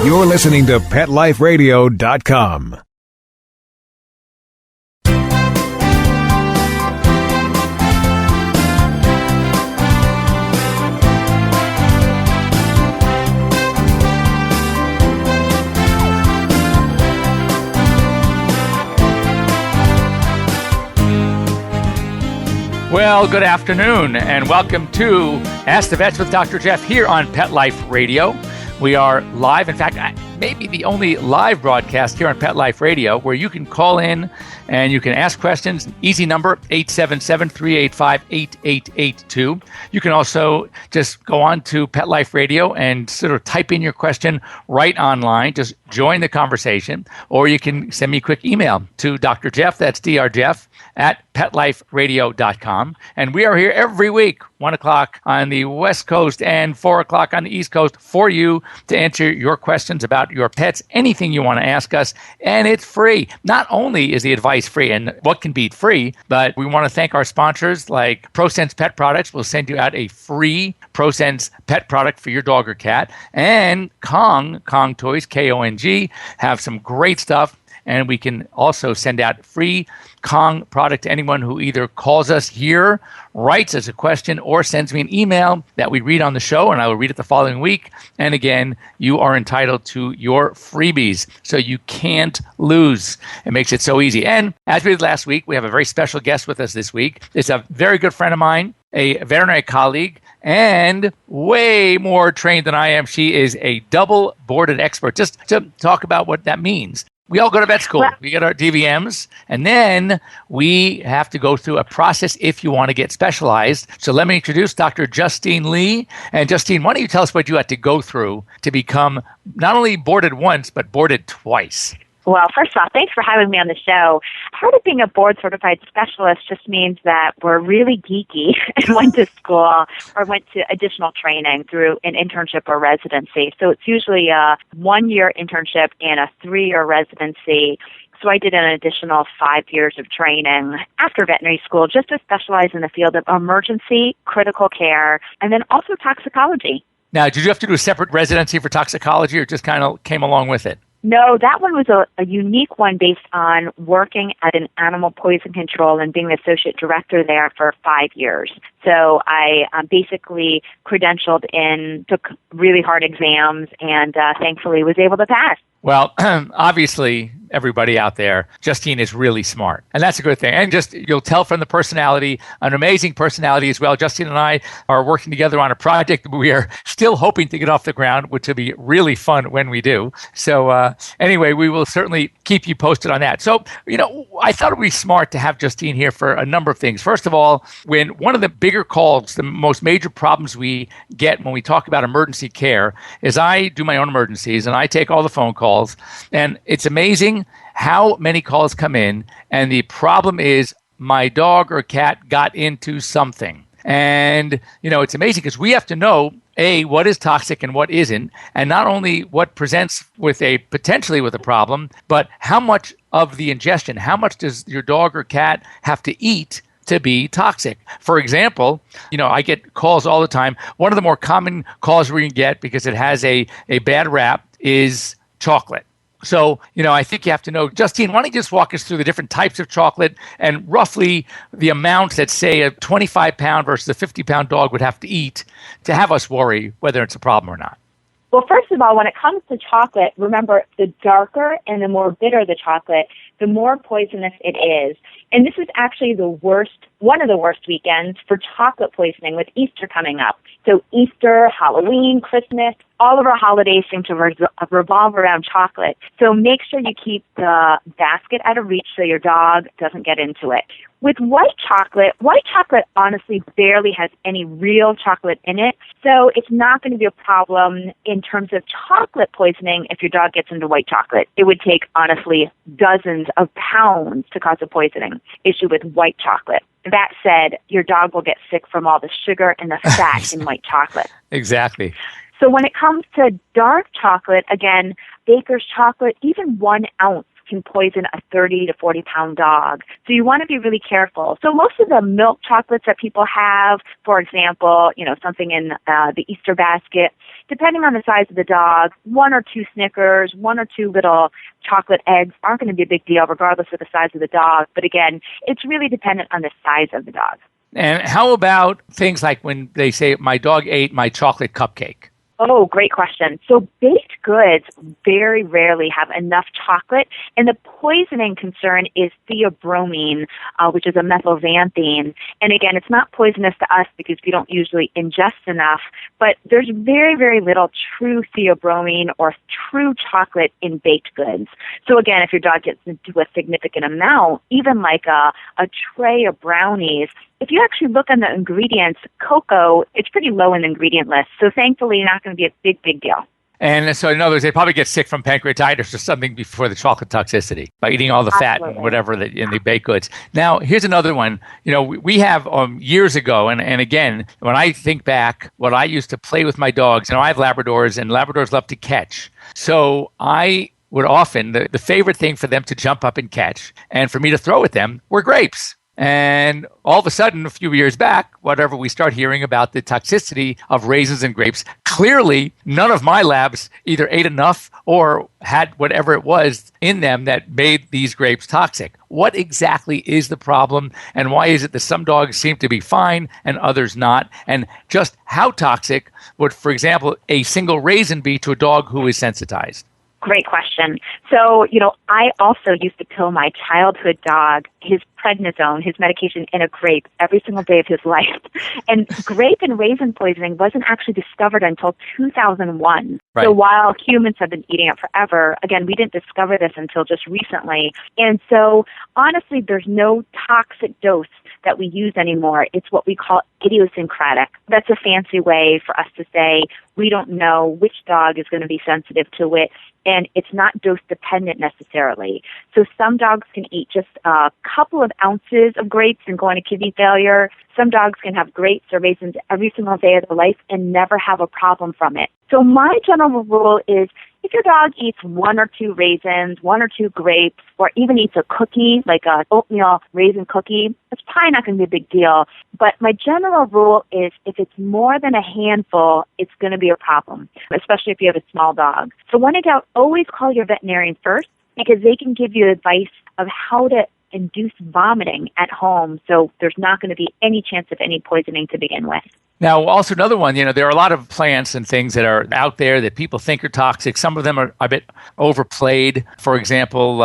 You're listening to PetLifeRadio.com. Well, good afternoon, and welcome to Ask the Vets with Dr. Jeff here on Pet Life Radio. We are live, in fact, maybe the only live broadcast here on Pet Life Radio, where you can call in and you can ask questions. Easy number, 877-385-8882. You can also just go on to Pet Life Radio and sort of type in your question right online. Just join the conversation. Or you can send me a quick email to Dr. Jeff, that's drjeff, at PetLifeRadio.com. And we are here every week, 1 o'clock on the West Coast and 4 o'clock on the East Coast for you to answer your questions about your pets, anything you want to ask us, and it's free. Not only is the advice free, and what can beat free, but we want to thank our sponsors like Prosense Pet Products. We'll send you out a free Prosense pet product for your dog or cat. And Kong Toys, Kong, have some great stuff. And we can also send out free Kong product to anyone who either calls us here, writes us a question, or sends me an email that we read on the show, and I will read it the following week. And again, you are entitled to your freebies, so you can't lose. It makes it so easy. And as we did last week, we have a very special guest with us this week. It's a very good friend of mine, a veterinary colleague, and way more trained than I am. She is a double boarded expert. Just to talk about what that means. We all go to vet school. We get our DVMs, and then we have to go through a process if you want to get specialized. So let me introduce Dr. Justine Lee. And Justine, why don't you tell us what you had to go through to become not only boarded once, but boarded twice? Well, first of all, thanks for having me on the show. Part of being a board-certified specialist just means that we're really geeky and went to school or went to additional training through an internship or residency. So it's usually a 1-year internship and a 3-year residency. So I did an additional 5 years of training after veterinary school just to specialize in the field of emergency, critical care, and then also toxicology. Now, did you have to do a separate residency for toxicology, or just kind of came along with it? No, that one was a unique one based on working at an animal poison control and being the associate director there for 5 years. So I basically credentialed in, took really hard exams, and thankfully was able to pass. Well, obviously, everybody out there, Justine is really smart. And that's a good thing. And just you'll tell from the personality, an amazing personality as well. Justine and I are working together on a project we are still hoping to get off the ground, which will be really fun when we do. So anyway, we will certainly keep you posted on that. So, I thought it would be smart to have Justine here for a number of things. First of all, when one of the bigger calls, the most major problems we get when we talk about emergency care is I do my own emergencies and I take all the phone calls. And it's amazing how many calls come in, and the problem is my dog or cat got into something. And, it's amazing because we have to know, A, what is toxic and what isn't, and not only what presents potentially with a problem, but how much of the ingestion, how much does your dog or cat have to eat to be toxic. For example, I get calls all the time. One of the more common calls we can get, because it has a bad rap, is chocolate. So, I think you have to know. Justine, why don't you just walk us through the different types of chocolate and roughly the amount that, say, a 25-pound versus a 50-pound dog would have to eat to have us worry whether it's a problem or not? Well, first of all, when it comes to chocolate, remember, the darker and the more bitter the chocolate, the more poisonous it is. And this is actually one of the worst weekends for chocolate poisoning, with Easter coming up. So Easter, Halloween, Christmas, all of our holidays seem to revolve around chocolate. So make sure you keep the basket out of reach so your dog doesn't get into it. With white chocolate honestly barely has any real chocolate in it. So it's not going to be a problem in terms of chocolate poisoning if your dog gets into white chocolate. It would take, honestly, dozens of pounds to cause a poisoning issue with white chocolate. That said, your dog will get sick from all the sugar and the fat in white chocolate. Exactly. So when it comes to dark chocolate, again, baker's chocolate, even 1 ounce can poison a 30 to 40 pound dog. So you want to be really careful. So most of the milk chocolates that people have, for example, something in the Easter basket, depending on the size of the dog, 1 or 2 Snickers, 1 or 2 little chocolate eggs aren't going to be a big deal regardless of the size of the dog. But again, it's really dependent on the size of the dog. And how about things like when they say, my dog ate my chocolate cupcake? Oh, great question. So baked goods very rarely have enough chocolate, and the poisoning concern is theobromine, which is a methylxanthine. And again, it's not poisonous to us because we don't usually ingest enough, but there's very, very little true theobromine or true chocolate in baked goods. So again, if your dog gets into a significant amount, even like a tray of brownies, if you actually look on the ingredients, cocoa, it's pretty low in the ingredient list. So thankfully, not going to be a big deal. And so in other words, they probably get sick from pancreatitis or something before the chocolate toxicity by eating all the fat and whatever in the baked goods. Now, here's another one. We have years ago, and again, when I think back, what I used to play with my dogs, I have Labradors, and Labradors love to catch. So I would often, the favorite thing for them to jump up and catch, and for me to throw at them, were grapes. And all of a sudden, a few years back, whatever, we start hearing about the toxicity of raisins and grapes. Clearly, none of my labs either ate enough or had whatever it was in them that made these grapes toxic. What exactly is the problem, and why is it that some dogs seem to be fine and others not? And just how toxic would, for example, a single raisin be to a dog who is sensitized? Great question. So, I also used to pill my childhood dog his prednisone, his medication, in a grape every single day of his life. And grape and raisin poisoning wasn't actually discovered until 2001. Right. So while humans have been eating it forever, again, we didn't discover this until just recently. And so, honestly, there's no toxic dose that we use anymore. It's what we call idiosyncratic. That's a fancy way for us to say we don't know which dog is going to be sensitive to it, and it's not dose dependent necessarily. So some dogs can eat just a couple of ounces of grapes and go into kidney failure. Some dogs can have grapes or raisins every single day of their life and never have a problem from it. So my general rule is if your dog eats 1 or 2 raisins, 1 or 2 grapes, or even eats a cookie, like an oatmeal raisin cookie, it's probably not going to be a big deal. But my general rule is if it's more than a handful, it's going to be a problem, especially if you have a small dog. So when in doubt, always call your veterinarian first because they can give you advice of how to induce vomiting at home, so there's not going to be any chance of any poisoning to begin with. Now, also another one, there are a lot of plants and things that are out there that people think are toxic. Some of them are a bit overplayed. For example,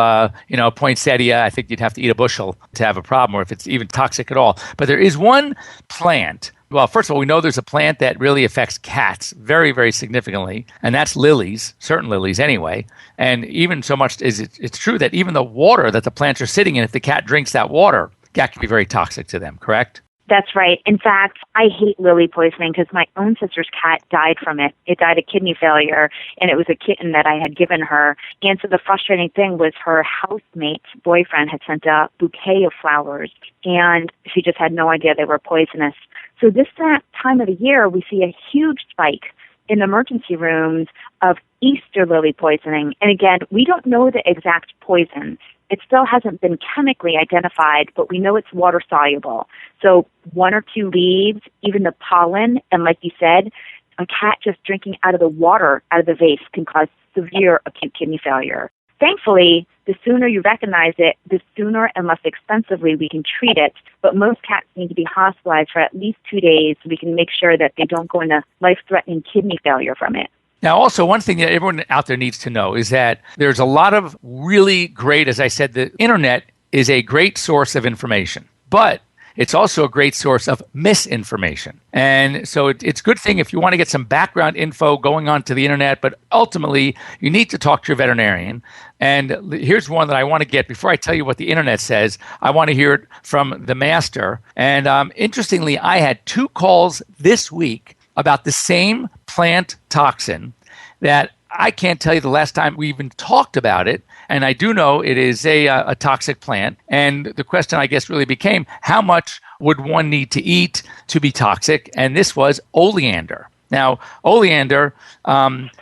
poinsettia, I think you'd have to eat a bushel to have a problem, or if it's even toxic at all. But there is one plant. Well, first of all, we know there's a plant that really affects cats very, very significantly, and that's lilies, certain lilies anyway. And even so much is it's true that even the water that the plants are sitting in, if the cat drinks that water, that can be very toxic to them, correct? That's right. In fact, I hate lily poisoning because my own sister's cat died from it. It died of kidney failure, and it was a kitten that I had given her. And so the frustrating thing was her housemate's boyfriend had sent a bouquet of flowers, and she just had no idea they were poisonous. So this time of the year, we see a huge spike in emergency rooms of Easter lily poisoning. And again, we don't know the exact poison. It still hasn't been chemically identified, but we know it's water soluble. So 1 or 2 leaves, even the pollen, and like you said, a cat just drinking out of the water out of the vase can cause severe acute kidney failure. Thankfully, the sooner you recognize it, the sooner and less expensively we can treat it. But most cats need to be hospitalized for at least 2 days so we can make sure that they don't go into life-threatening kidney failure from it. Now, also, one thing that everyone out there needs to know is that there's a lot of really great, as I said, the internet is a great source of information, but it's also a great source of misinformation. And so it's a good thing if you want to get some background info going on to the internet, but ultimately you need to talk to your veterinarian. And here's one that I want to get. Before I tell you what the internet says, I want to hear it from the master. And interestingly, I had 2 calls this week about the same plant toxin that I can't tell you the last time we even talked about it. And I do know it is a toxic plant. And the question, I guess, really became, how much would one need to eat to be toxic? And this was oleander. Now, oleander,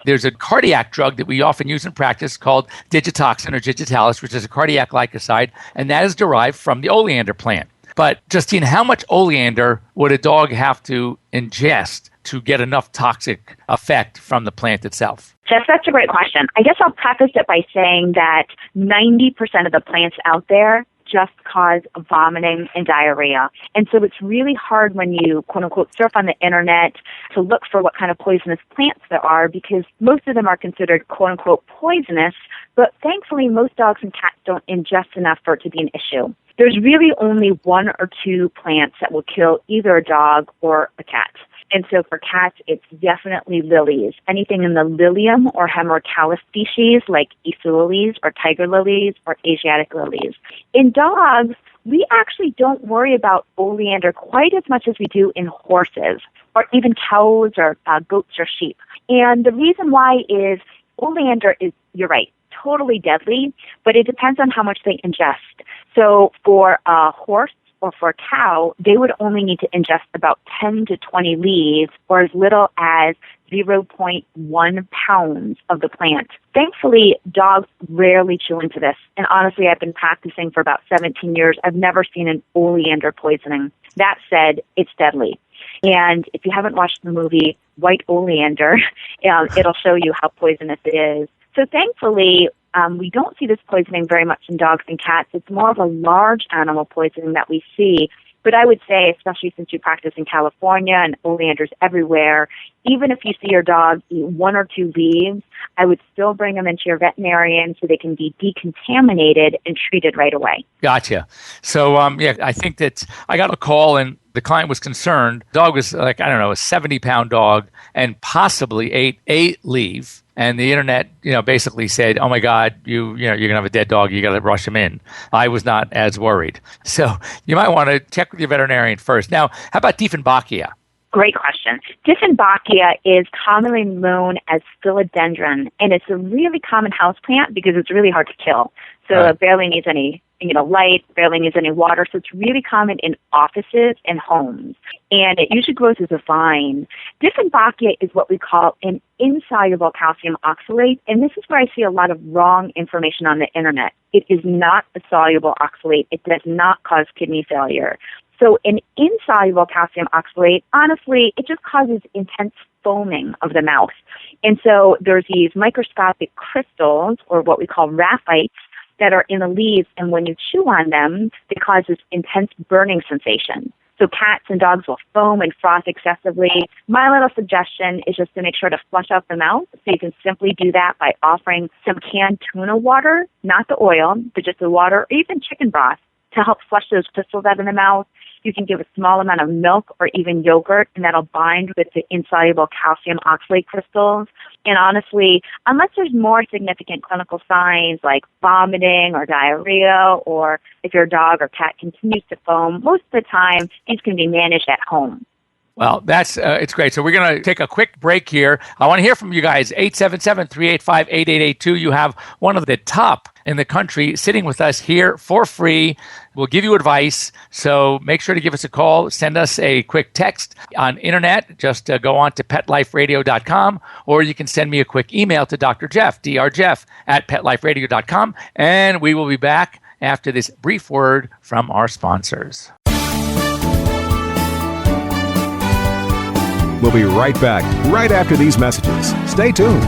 there's a cardiac drug that we often use in practice called digitoxin or digitalis, which is a cardiac glycoside, and that is derived from the oleander plant. But Justine, how much oleander would a dog have to ingest to get enough toxic effect from the plant itself? Jeff, that's a great question. I guess I'll preface it by saying that 90% of the plants out there just cause vomiting and diarrhea. And so it's really hard when you, quote unquote, surf on the internet to look for what kind of poisonous plants there are, because most of them are considered, quote unquote, poisonous. But thankfully, most dogs and cats don't ingest enough for it to be an issue. There's really only 1 or 2 plants that will kill either a dog or a cat. And so for cats, it's definitely lilies. Anything in the lilium or hemerocallis species, like Issa lilies or tiger lilies or Asiatic lilies. In dogs, we actually don't worry about oleander quite as much as we do in horses or even cows or goats or sheep. And the reason why is oleander is, you're right, totally deadly, but it depends on how much they ingest. So for a horse or for a cow, they would only need to ingest about 10 to 20 leaves or as little as 0.1 pounds of the plant. Thankfully, dogs rarely chew into this. And honestly, I've been practicing for about 17 years. I've never seen an oleander poisoning. That said, it's deadly. And if you haven't watched the movie White Oleander, it'll show you how poisonous it is. So thankfully, we don't see this poisoning very much in dogs and cats. It's more of a large animal poisoning that we see. But I would say, especially since you practice in California and oleander's everywhere, even if you see your dog eat 1 or 2 leaves, I would still bring them into your veterinarian so they can be decontaminated and treated right away. Gotcha. So, I think that I got a call and the client was concerned. The dog was a 70-pound dog and possibly ate 8 leaves. And the internet, basically said, "Oh my God, you're gonna have a dead dog. You got to rush him in." I was not as worried. So you might want to check with your veterinarian first. Now, how about Dieffenbachia? Great question. Dieffenbachia is commonly known as philodendron, and it's a really common houseplant because it's really hard to kill. So It barely needs any light, barely needs any water. So it's really common in offices and homes. And it usually grows as a vine. Dieffenbachia is what we call an insoluble calcium oxalate. And this is where I see a lot of wrong information on the internet. It is not a soluble oxalate. It does not cause kidney failure. So an insoluble calcium oxalate, honestly, it just causes intense foaming of the mouth. And so there's these microscopic crystals, or what we call raphites, that are in the leaves, and when you chew on them, they cause this intense burning sensation. So cats and dogs will foam and froth excessively. My little suggestion is just to make sure to flush out the mouth. So you can simply do that by offering some canned tuna water, not the oil, but just the water, or even chicken broth, to help flush those crystals out of the mouth. You can give a small amount of milk or even yogurt, and that'll bind with the insoluble calcium oxalate crystals. And honestly, unless there's more significant clinical signs like vomiting or diarrhea, or if your dog or cat continues to foam, most of the time these can be managed at home. Well, that's it's great. So we're going to take a quick break here. I want to hear from you guys. 877-385-8882. You have one of the top in the country sitting with us here for free. We'll give you advice. So make sure to give us a call. Send us a quick text on internet. Just go on to PetLifeRadio.com, or you can send me a quick email to Dr. Jeff, drjeff @PetLifeRadio.com. And we will be back after this brief word from our sponsors. We'll be right back, right after these messages. Stay tuned.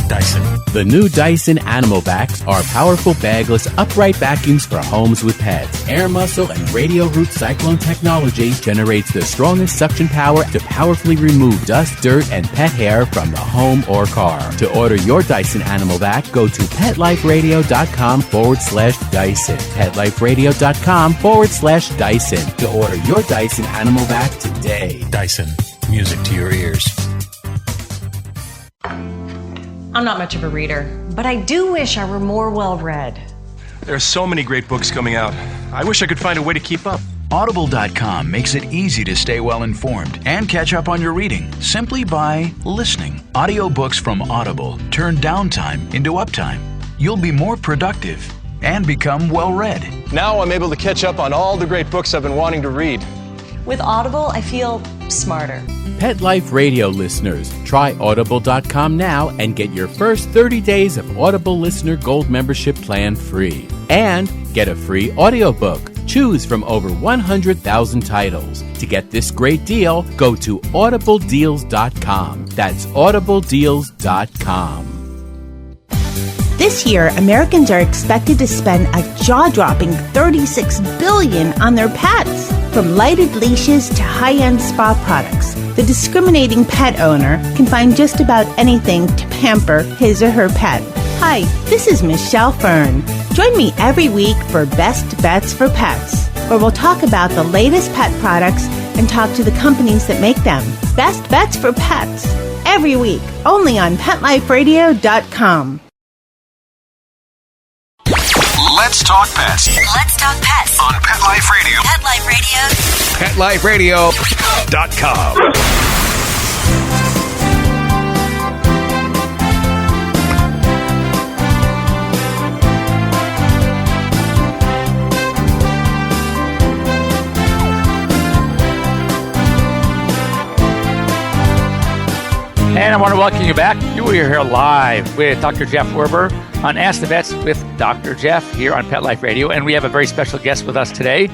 Dyson. The new Dyson Animal Vacs are powerful bagless upright vacuums for homes with pets. Air muscle and radio root cyclone technology generates the strongest suction power to powerfully remove dust, dirt, and pet hair from the home or car. To order your Dyson Animal Vac, go to PetLifeRadio.com/Dyson. PetLifeRadio.com/Dyson to order your Dyson Animal Vac today. Dyson. Music to your ears. I'm not much of a reader, but I do wish I were more well-read. There are so many great books coming out. I wish I could find a way to keep up. Audible.com makes it easy to stay well informed and catch up on your reading simply by listening. Audiobooks from Audible turn downtime into uptime. You'll be more productive and become well read. Now I'm able to catch up on all the great books I've been wanting to read. With Audible, I feel smarter. Pet Life Radio listeners, try Audible.com now and get your first 30 days of Audible Listener Gold membership plan free. And get a free audiobook. Choose from over 100,000 titles. To get this great deal, go to audibledeals.com. That's audibledeals.com. This year, Americans are expected to spend a jaw-dropping $36 billion on their pets. From lighted leashes to high-end spa products, the discriminating pet owner can find just about anything to pamper his or her pet. Hi, this is Michelle Fern. Join me every week for Best Bets for Pets, where we'll talk about the latest pet products and talk to the companies that make them. Best Bets for Pets, every week, only on PetLifeRadio.com. Let's talk pets Let's talk pets on Pet Life Radio. Pet Life Radio. PetLifeRadio.com. And I want to welcome you back. You are here live with Dr. Jeff Werber on Ask the Vets with Dr. Jeff here on Pet Life Radio. And we have a very special guest with us today,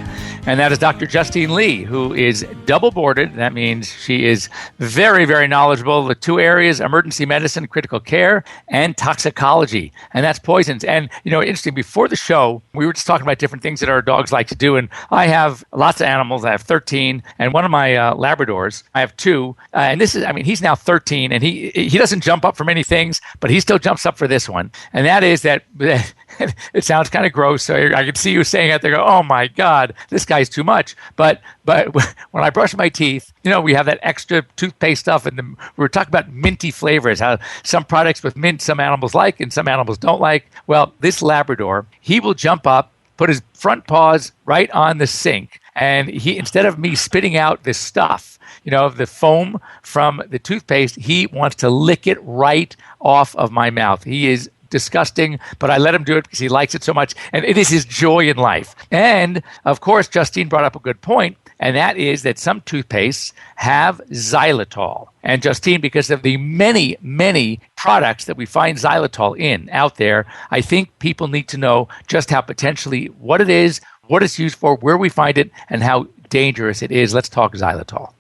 and that is Dr. Justine Lee, who is double boarded. That means she is very, very knowledgeable. The two areas, emergency medicine, critical care, and toxicology. And that's poisons. And, you know, interesting, before the show, we were just talking about different things that our dogs like to do. And I have lots of animals. I have 13. And one of my Labradors, I have 2. And this is, I mean, he's now 13. And he doesn't jump up for many things, but he still jumps up for this one. And that is that it sounds kind of gross. So I can see you saying it. They go, oh my God, this guy's too much. But when I brush my teeth, you know, we have that extra toothpaste stuff. And we were talking about minty flavors, how some products with mint some animals like and some animals don't like. Well, this Labrador, he will jump up, put his front paws right on the sink. And he, instead of me spitting out this stuff, you know, the foam from the toothpaste, he wants to lick it right off of my mouth. He is disgusting, but I let him do it because he likes it so much. And it is his joy in life. And of course, Justine brought up a good point. And that is that some toothpastes have xylitol. And Justine, because of the many, many products that we find xylitol in out there, I think people need to know just how potentially what it is, what it's used for, where we find it, and how dangerous it is. Let's talk xylitol.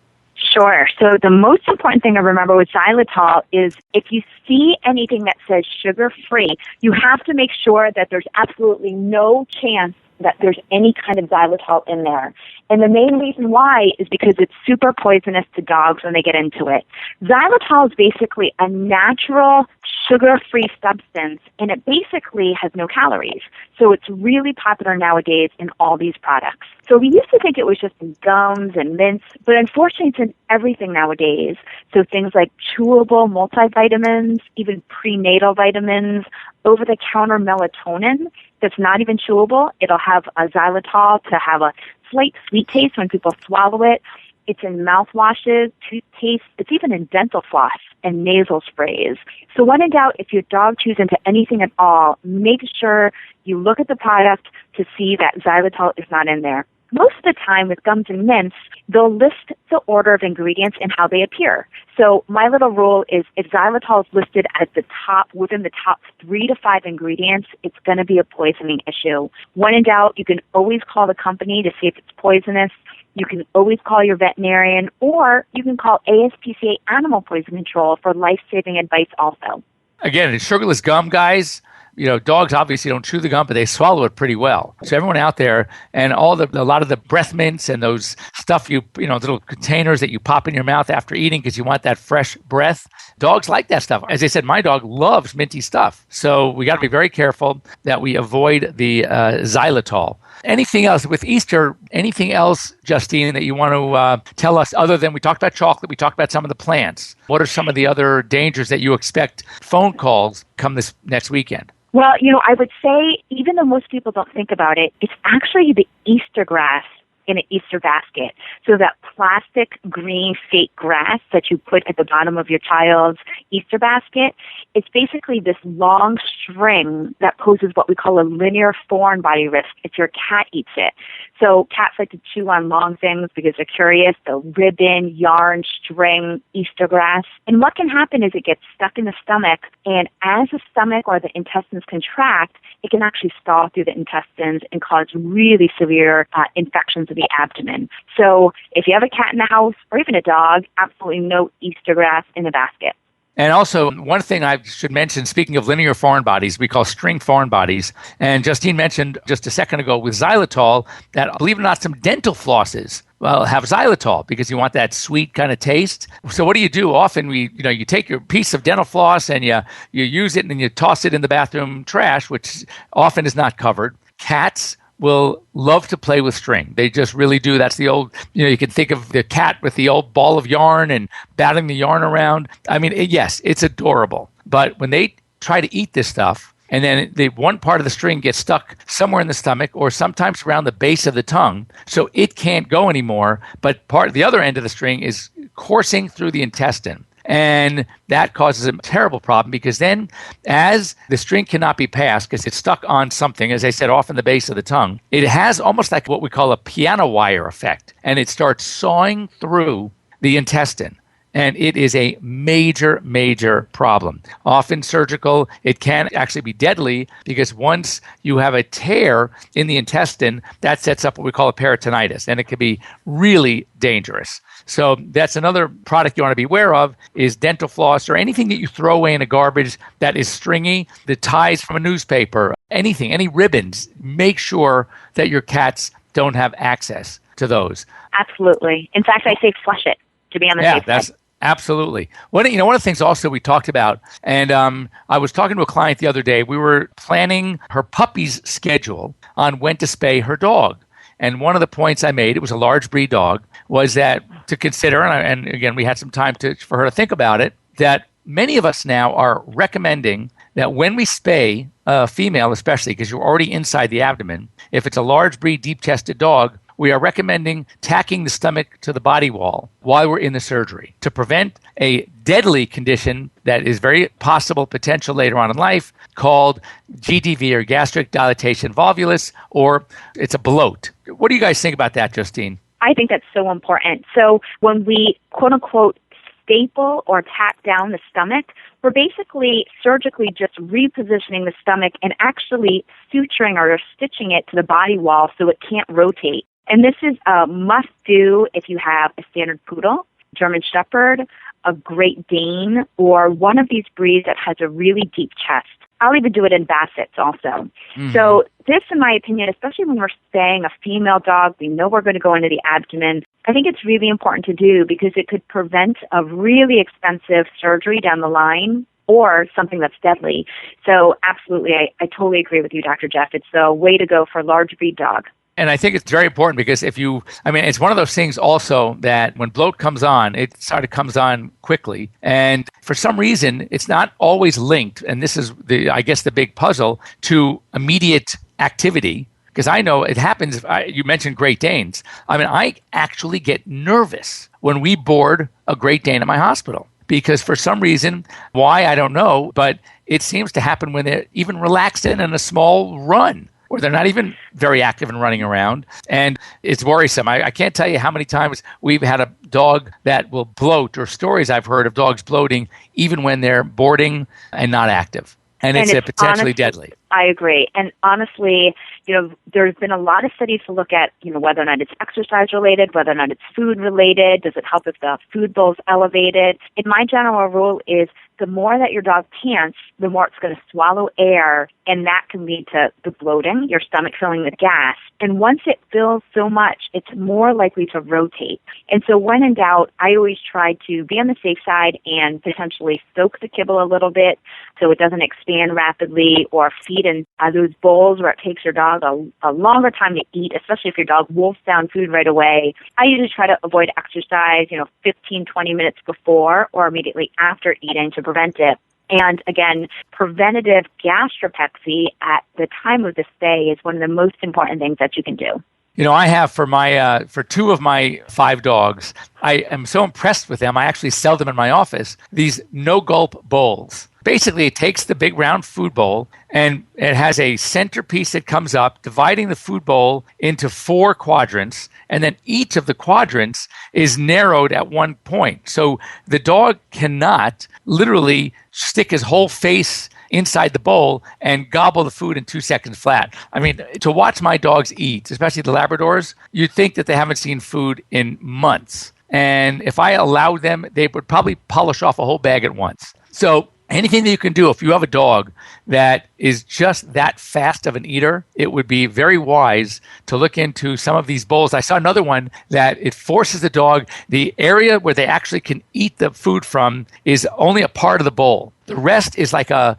Sure. So the most important thing to remember with xylitol is if you see anything that says sugar-free, you have to make sure that there's absolutely no chance that there's any kind of xylitol in there. And the main reason why is because it's super poisonous to dogs when they get into it. Xylitol is basically a natural sugar-free substance, and it basically has no calories. So it's really popular nowadays in all these products. So we used to think it was just in gums and mints, but unfortunately it's in everything nowadays. So things like chewable multivitamins, even prenatal vitamins, over-the-counter melatonin that's not even chewable. It'll have a xylitol to have a slight sweet taste when people swallow it. It's in mouthwashes, toothpaste. It's even in dental floss and nasal sprays. So when in doubt, if your dog chews into anything at all, make sure you look at the product to see that xylitol is not in there. Most of the time with gums and mints, they'll list the order of ingredients and how they appear. So my little rule is if xylitol is listed at the top, within the top 3 to 5 ingredients, it's going to be a poisoning issue. When in doubt, you can always call the company to see if it's poisonous. You can always call your veterinarian, or you can call ASPCA Animal Poison Control for life-saving advice also. Again, it's sugarless gum, guys. You know, dogs obviously don't chew the gum, but they swallow it pretty well. So everyone out there, and a lot of the breath mints and those stuff little containers that you pop in your mouth after eating because you want that fresh breath. Dogs like that stuff. As I said, my dog loves minty stuff. So we got to be very careful that we avoid the xylitol. Anything else with Easter? Anything else, Justine, that you want to tell us other than we talked about chocolate, we talked about some of the plants. What are some of the other dangers that you expect phone calls come this next weekend? Well, I would say, even though most people don't think about it, it's actually the Easter grass in an Easter basket. So that plastic green fake grass that you put at the bottom of your child's Easter basket, it's basically this long string that poses what we call a linear foreign body risk if your cat eats it. So cats like to chew on long things because they're curious, the ribbon, yarn, string, Easter grass. And what can happen is it gets stuck in the stomach, and as the stomach or the intestines contract, it can actually stall through the intestines and cause really severe infections of the abdomen. So if you have a cat in the house or even a dog, absolutely no Easter grass in the basket. And also, one thing I should mention, speaking of linear foreign bodies, we call string foreign bodies. And Justine mentioned just a second ago with xylitol that, believe it or not, some dental flosses have xylitol because you want that sweet kind of taste. So what do? Often you take your piece of dental floss and you use it and then you toss it in the bathroom trash, which often is not covered. Cats will love to play with string. They just really do. That's the old, you can think of the cat with the old ball of yarn and batting the yarn around. I mean, yes, it's adorable. But when they try to eat this stuff, and then the one part of the string gets stuck somewhere in the stomach or sometimes around the base of the tongue, so it can't go anymore, but the other end of the string is coursing through the intestine. And that causes a terrible problem because then as the string cannot be passed because it's stuck on something, as I said, often the base of the tongue, it has almost like what we call a piano wire effect. And it starts sawing through the intestine. And it is a major, major problem. Often surgical, it can actually be deadly because once you have a tear in the intestine, that sets up what we call a peritonitis, and it can be really dangerous. So that's another product you want to be aware of is dental floss or anything that you throw away in the garbage that is stringy, the ties from a newspaper, anything, any ribbons. Make sure that your cats don't have access to those. Absolutely. In fact, I say flush it to be on the safe side. Absolutely. One of the things also we talked about, and I was talking to a client the other day. We were planning her puppy's schedule on when to spay her dog. And one of the points I made, it was a large breed dog, was that to consider, and again, we had some time for her to think about it, that many of us now are recommending that when we spay a female, especially because you're already inside the abdomen, if it's a large breed, deep-chested dog, we are recommending tacking the stomach to the body wall while we're in the surgery to prevent a deadly condition that is very possible potential later on in life called GDV or gastric dilatation volvulus, or it's a bloat. What do you guys think about that, Justine? I think that's so important. So when we, quote unquote, staple or tack down the stomach, we're basically surgically just repositioning the stomach and actually suturing or stitching it to the body wall so it can't rotate. And this is a must-do if you have a standard poodle, German Shepherd, a Great Dane, or one of these breeds that has a really deep chest. I'll even do it in bassets also. Mm-hmm. So this, in my opinion, especially when we're spaying a female dog, we know we're going to go into the abdomen. I think it's really important to do because it could prevent a really expensive surgery down the line or something that's deadly. So absolutely, I totally agree with you, Dr. Jeff. It's a way to go for a large breed dog. And I think it's very important because it's one of those things also that when bloat comes on, it sort of comes on quickly. And for some reason, it's not always linked. And this is the big puzzle to immediate activity. Because I know it happens, you mentioned Great Danes. I actually get nervous when we board a Great Dane at my hospital. Because for some reason, why, I don't know, but it seems to happen when they're even relaxed in a small run, or they're not even very active and running around. And it's worrisome. I can't tell you how many times we've had a dog that will bloat, or stories I've heard of dogs bloating even when they're boarding and not active. And it's potentially deadly. I agree. And honestly, there's been a lot of studies to look at, whether or not it's exercise related, whether or not it's food related. Does it help if the food bowl's elevated? And my general rule is the more that your dog pants, the more it's going to swallow air, and that can lead to the bloating, your stomach filling with gas. And once it fills so much, it's more likely to rotate. And so when in doubt, I always try to be on the safe side and potentially soak the kibble a little bit so it doesn't expand rapidly, or feed in those bowls where it takes your dog a longer time to eat, especially if your dog wolfs down food right away. I usually try to avoid exercise, 15, 20 minutes before or immediately after eating to prevent it. And again, preventative gastropexy at the time of the stay is one of the most important things that you can do. I have for 2 of my 5 dogs, I am so impressed with them, I actually sell them in my office, these no-gulp bowls. Basically, it takes the big round food bowl and it has a centerpiece that comes up, dividing the food bowl into 4 quadrants, and then each of the quadrants is narrowed at one point. So the dog cannot literally stick his whole face inside the bowl and gobble the food in 2 seconds flat. I mean, to watch my dogs eat, especially the Labradors, you'd think that they haven't seen food in months. And if I allowed them, they would probably polish off a whole bag at once. So anything that you can do, if you have a dog that is just that fast of an eater, it would be very wise to look into some of these bowls. I saw another one that it forces the dog, the area where they actually can eat the food from is only a part of the bowl. The rest is like a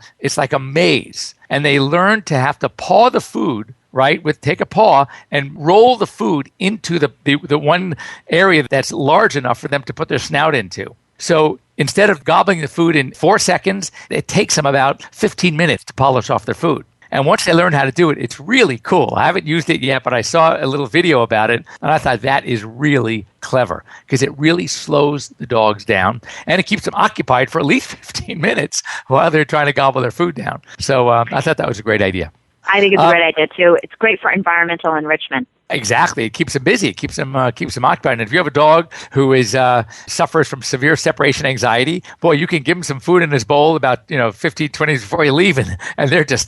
maze. And they learn to have to paw the food, right? Take a paw and roll the food into the one area that's large enough for them to put their snout into. So instead of gobbling the food in 4 seconds, it takes them about 15 minutes to polish off their food. And once they learn how to do it, it's really cool. I haven't used it yet, but I saw a little video about it, and I thought that is really clever because it really slows the dogs down, and it keeps them occupied for at least 15 minutes while they're trying to gobble their food down. So I thought that was a great idea. I think it's a great idea, too. It's great for environmental enrichment. Exactly. It keeps them busy. It keeps them occupied. And if you have a dog who suffers from severe separation anxiety, boy, you can give him some food in his bowl about 15, 20 minutes before you leave, and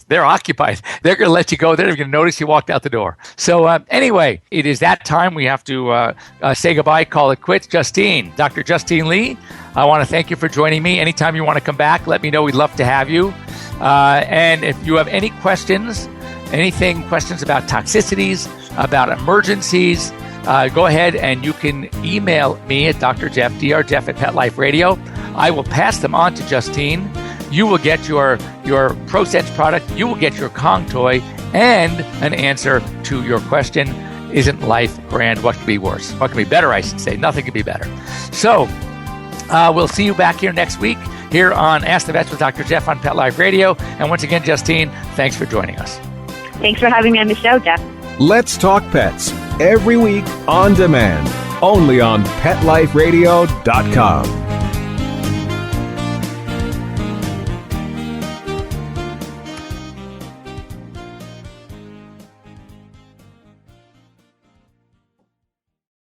they're occupied. They're going to let you go. They're going to notice you walked out the door. So anyway, it is that time. We have to say goodbye, call it quits. Dr. Justine Lee, I want to thank you for joining me. Anytime you want to come back, let me know. We'd love to have you. And if you have any questions about toxicities, about emergencies, go ahead and you can email me at Dr. Jeff, drjeff at Pet Life Radio. I will pass them on to Justine. You will get your Prosense product. You will get your Kong toy and an answer to your question. Isn't life grand? What could be worse? What could be better, I should say. Nothing could be better. So we'll see you back here next week here on Ask the Vets with Dr. Jeff on Pet Life Radio. And once again, Justine, thanks for joining us. Thanks for having me on the show, Jeff. Let's Talk Pets, every week on demand, only on PetLifeRadio.com.